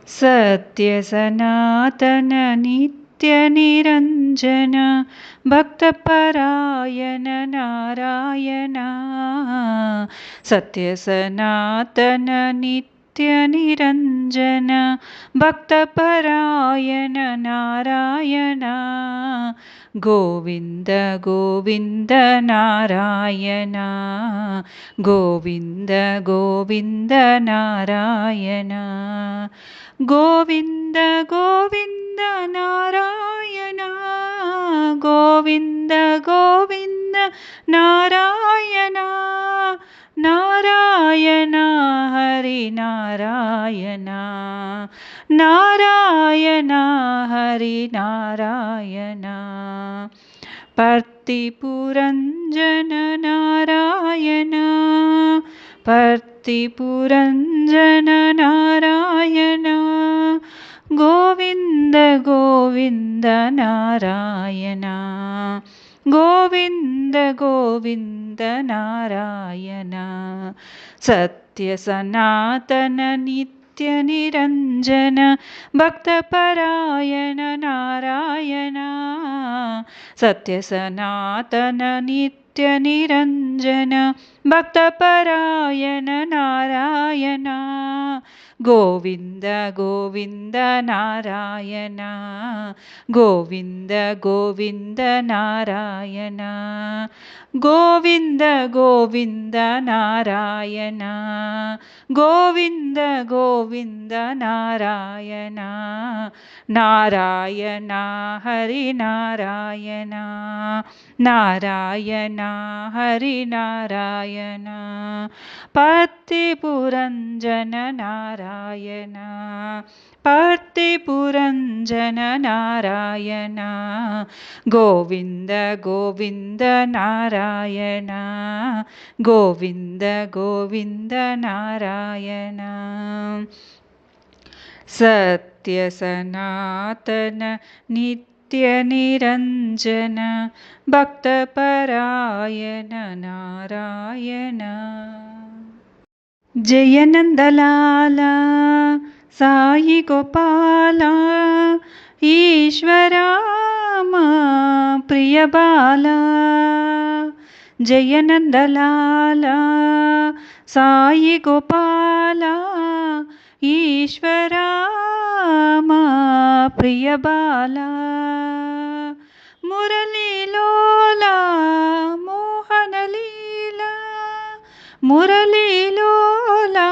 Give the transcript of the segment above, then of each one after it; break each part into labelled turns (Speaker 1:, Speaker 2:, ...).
Speaker 1: सत्य सनातन नित्य निरंजन भक्तपरायण नारायण। सत्य सनातन नित्य निरंजन भक्तपरायण नारायण। गोविंद गोविंद नारायण, गोविंद गोविंद नारायण, गोविंद गोविंद नारायण, गोविंद गोविंद नारायण, नारायण हरि नारायण, नारायण हरि नारायण। पर्तिपुरंजन नारायण, पर्तिपुरंजन नारायण, गोविंद गोविंद नारायण, गोविंद गोविंद नारायण। सत्य सनातन नित्य निरंजन भक्तपरायण नारायण। सत्य सनातन नित्य निरंजन भक्तपरायण नारायण। गोविंद गोविंद नारायण, गोविंद गोविंद नारायण, गोविंद गोविंद नारायण, गोविंद गोविंद नारायण, नारायण हरि नारायण, नारायण हरि नारायण। पर्तिपुरंजन नारायण, पर्तिपुरंजन नारायण, गोविंद गोविंद नारायण, गोविंद गोविंद नारायण। सत्य सनातन नित्य निरंजन भक्तपरायण नारायण। जय नंदलाला साई गोपाला, ईश्वरा प्रिय बाला। जय नंदलाला साई गोपाला, ईश्वरा प्रिय बाला। मुरलीलोला मोहन लीला, मुरलीलोला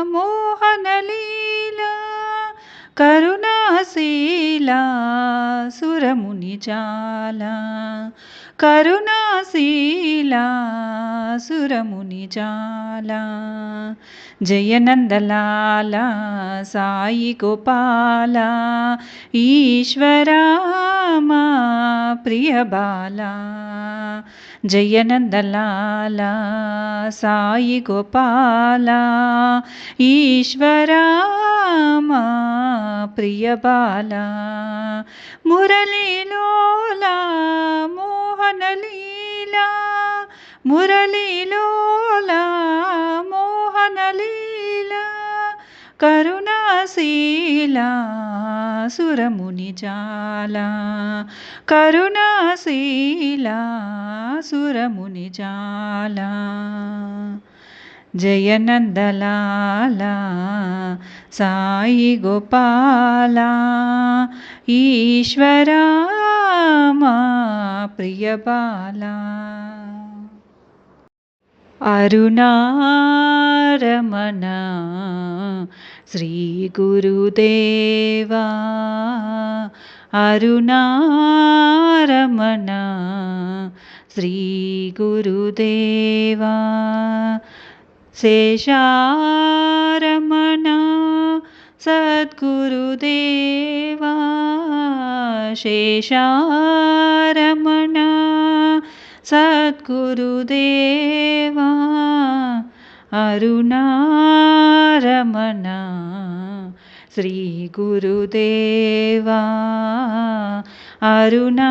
Speaker 1: मोहन लीला। करुणाशीला सुरमुनि जाला, करुणाशीला सुरमुनि जाला। जय नंदलाला साई गोपाला, ईश्वरा प्रिय बाला। जय नंदलाला साई गोपाला, ईश्वरा प्रिय बाला। मुरलीलोला मोहन लीला, मुरलीलोला मोहन लीला। करुणाशीला सुरमुनि जाला, करुणाशीला सुरमुनि जाला। जय नंदलाला साई गोपाला, ईश्वरा प्रिय बाला। अरुणारमण श्री गुरुदेवा, अरुणारमण श्री गुरुदेवा। शेषारमण सद्गुरुदेवा, शेषारमण सद्गुरुदेवा। अरुणारमण श्री गुरुदेवा, अरुणारमण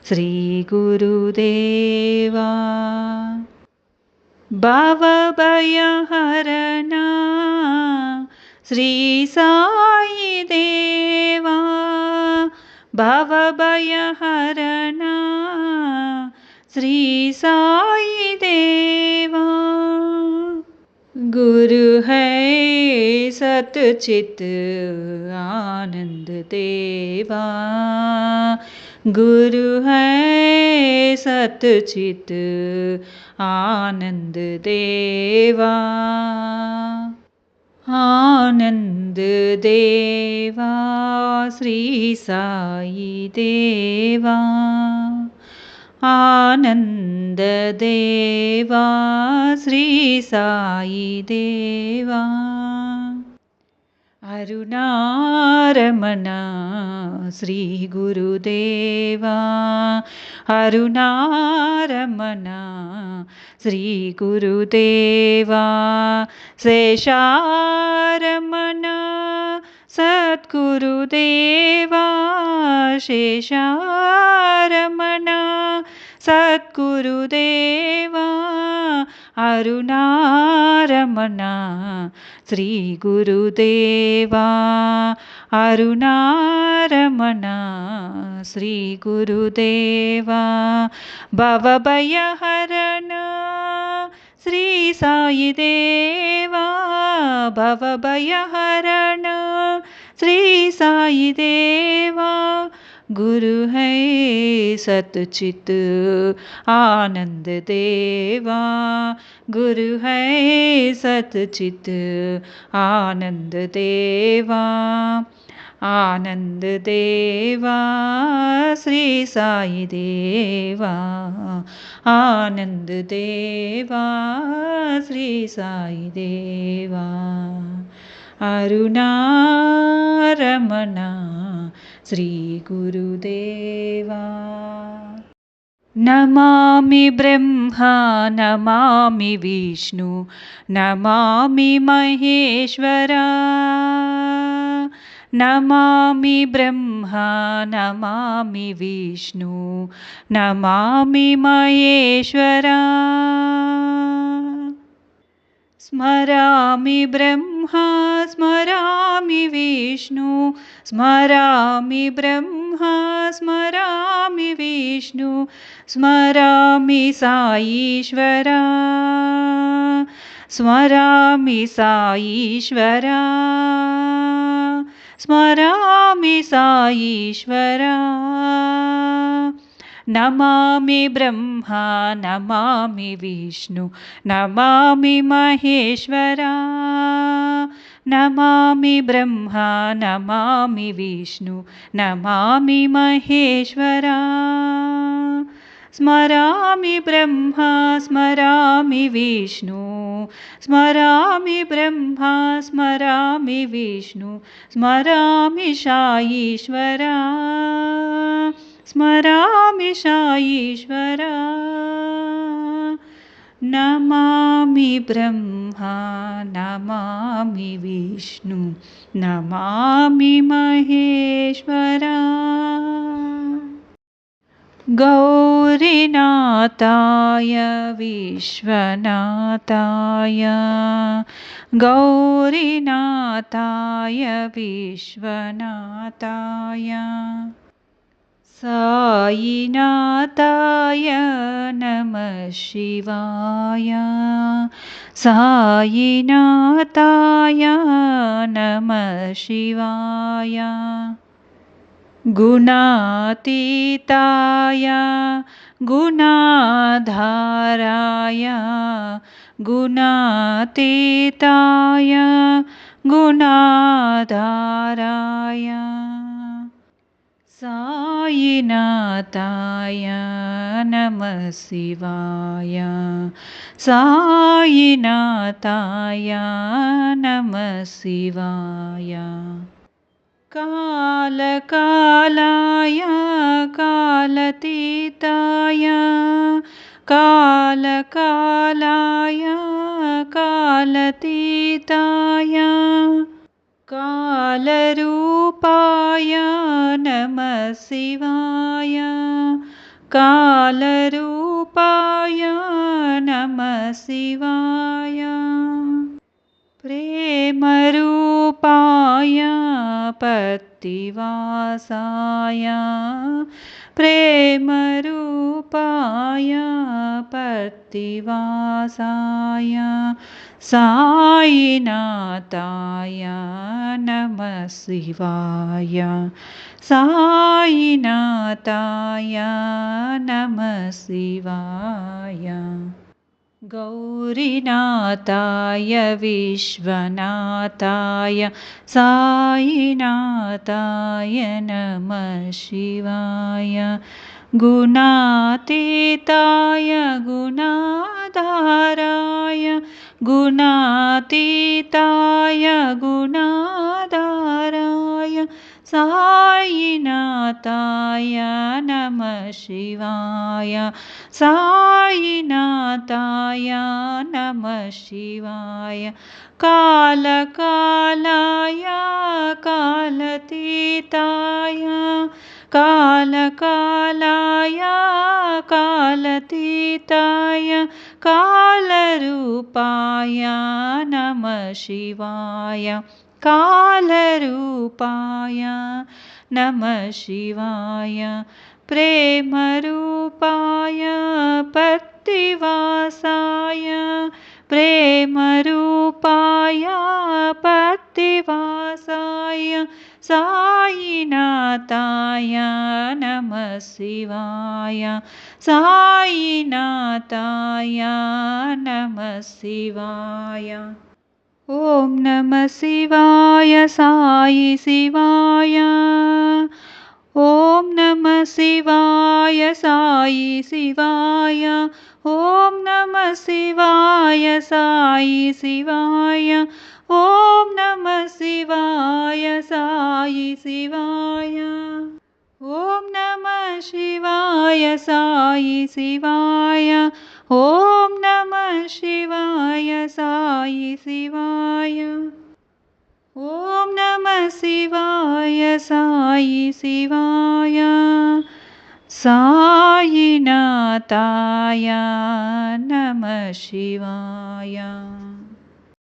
Speaker 1: श्री गुरुदेवा। भवभयहरणा श्री साई देवा भवभयहरणा श्री साई देवा। गुरु है सतचित आनंद देवा, गुरु है सतचित आनंद देवा। आनंद देवा श्री साई देवा, आनंद देवा श्री साई देवा। अरुणारमणा श्री गुरुदेवा, अरुणारमणा श्री गुरुदेवा। शेषारमणा सद्गुरुदेवा, शेषारमणा सद्गुरुदेवा। अरुणारमणा श्री गुरुदेवा, अरुणारमणा श्री गुरुदेवा। भवभयहरणा श्री साई देवा, भवभयहरणा श्री साई देवा। गुरु है सतचित आनंद देवा, गुरु है सतचित आनंद देवा। आनंद देवा श्री साई देवा, आनंद देवा श्री साई देवा। अरुणारमणा श्री गुरुदेवा। नमामि ब्रह्मा नमामि विष्णु नमामि महेश्वरा, नमामि ब्रह्मा नमामि विष्णु नमामि महेश्वरा। स्मरामि ब्रह्मा स्मरामि विष्णु, स्मरामि ब्रह्मा स्मरामि विष्णु, स्मरामि साईश्वरा, स्मरामि साईश्वरा, स्मरामि साईश्वरा। नमामि ब्रह्मा नमामि विष्णु नमामि महेश्वरा, नमामि ब्रह्मा नमामि विष्णु नमामि महेश्वरा। स्मरामि ब्रह्मा स्मरामि विष्णु, स्मरामि ब्रह्मा स्मरामि विष्णु, स्मरामि साईश्वरा, स्मरामि साईश्वरा। नमामि ब्रह्मा नमामि विष्णु नमामि महेश्वरा। गौरीनाथाय विश्वनाथाय, गौरीनाथाय विश्वनाथाय। साईनाथाय नमः शिवाय, साईनाथाय नमः शिवाय। गुणातीताय गुणाधाराय, गुणातीताय गुणाधाराय। साईनाथाय नमः शिवाय, साईनाथाय नमः शिवाय। कालकालाय कालातीताय, कालकालाय कालातीताय। कालरूपाय नमः शिवाय, कालरूपाय नमः शिवाय। प्रेमरूपाय पत्तिवासाय प्रेमरूपाय पत्तिवासाय साईनाथाय नमः शिवाय साईनाथाय नमः शिवाय गौरीनाथाय विश्वनाथाय साईनाथाय नमः शिवाय गुणातीताय गुणाधाराय गुणातीताय गुणाधाराय साईनाथाय नमः शिवाय साईनाथाय नमः शिवाय कालकालाय कालतीताय कालकालाय कालतीताय कालरूपाय नमः शिवाय कालरूपाय नमः शिवाय प्रेमरूपाय पत्तिवासाय प्रेमरूपाय पत्तिवासाय साईनाथाय नमः शिवाय साईनाथाय नमः शिवाय ॐ नमः शिवाय साई शिवाय ॐ नमः शिवाय साई शिवाय ॐ नमः शिवाय साई शिवाय ॐ नमः शिवाय साई शिवाय ॐ नमः शिवाय साई शिवाय ॐ नमः शिवाय साई शिवाय ॐ नमः शिवाय साई शिवाय साईनाथाय नमः शिवाय।